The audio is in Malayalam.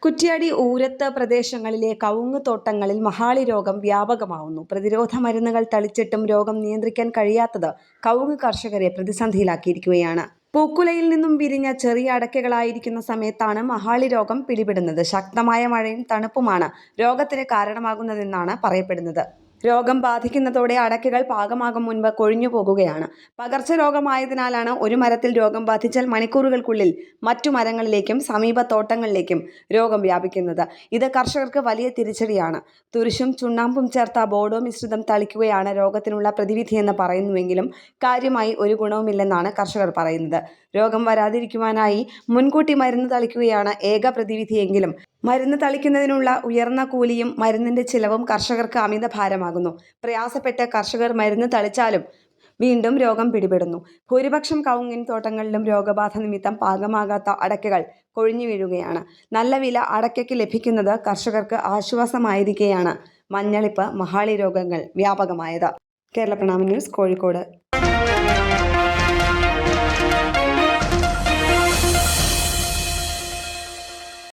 കുറ്റ്യാടി ഊരത്ത് പ്രദേശങ്ങളിലെ കവുങ്ങ് തോട്ടങ്ങളിൽ മഹാളി രോഗം വ്യാപകമാവുന്നു. പ്രതിരോധ മരുന്നുകൾ തളിച്ചിട്ടും രോഗം നിയന്ത്രിക്കാൻ കഴിയാത്തത് കവുങ്ങ് കർഷകരെ പ്രതിസന്ധിയിലാക്കിയിരിക്കുകയാണ്. പൂക്കുലയിൽ നിന്നും വിരിഞ്ഞ ചെറിയ അടയ്ക്കകളായിരിക്കുന്ന സമയത്താണ് മഹാളി രോഗം പിടിപെടുന്നത്. ശക്തമായ മഴയും തണുപ്പുമാണ് രോഗത്തിന് കാരണമാകുന്നതെന്നാണ് പറയപ്പെടുന്നത്. രോഗം ബാധിക്കുന്നതോടെ അടയ്ക്കകൾ പാകമാകും മുൻപ് കൊഴിഞ്ഞു പോകുകയാണ്. പകർച്ചരോഗമായതിനാലാണ് ഒരു മരത്തിൽ രോഗം ബാധിച്ചാൽ മണിക്കൂറുകൾക്കുള്ളിൽ മറ്റു മരങ്ങളിലേക്കും സമീപ തോട്ടങ്ങളിലേക്കും രോഗം വ്യാപിക്കുന്നത്. ഇത് കർഷകർക്ക് വലിയ തിരിച്ചടിയാണ്. തുരിശും ചുണ്ണാമ്പും ചേർത്ത ബോഡോ മിശ്രിതം തളിക്കുകയാണ് രോഗത്തിനുള്ള പ്രതിവിധിയെന്ന് പറയുന്നുവെങ്കിലും കാര്യമായി ഒരു ഗുണവുമില്ലെന്നാണ് കർഷകർ പറയുന്നത്. രോഗം വരാതിരിക്കുവാനായി മുൻകൂട്ടി മരുന്ന് തളിക്കുകയാണ് ഏക പ്രതിവിധിയെങ്കിലും മരുന്ന് തളിക്കുന്നതിനുള്ള ഉയർന്ന കൂലിയും മരുന്നിന്റെ ചിലവും കർഷകർക്ക് അമിത ഭാരമാകുന്നു. പ്രയാസപ്പെട്ട് കർഷകർ മരുന്ന് തളിച്ചാലും വീണ്ടും രോഗം പിടിപെടുന്നു. ഭൂരിപക്ഷം കവുങ്ങിൻ തോട്ടങ്ങളിലും രോഗബാധ നിമിത്തം പാകമാകാത്ത അടയ്ക്കകൾ കൊഴിഞ്ഞു വീഴുകയാണ്. നല്ല വില അടയ്ക്കയ്ക്ക് ലഭിക്കുന്നത് കർഷകർക്ക് ആശ്വാസമായിരിക്കെയാണ് മഞ്ഞളിപ്പ് മഹാളി രോഗങ്ങൾ വ്യാപകമായത്. കേരള പ്രണാമ ന്യൂസ്, കോഴിക്കോട്.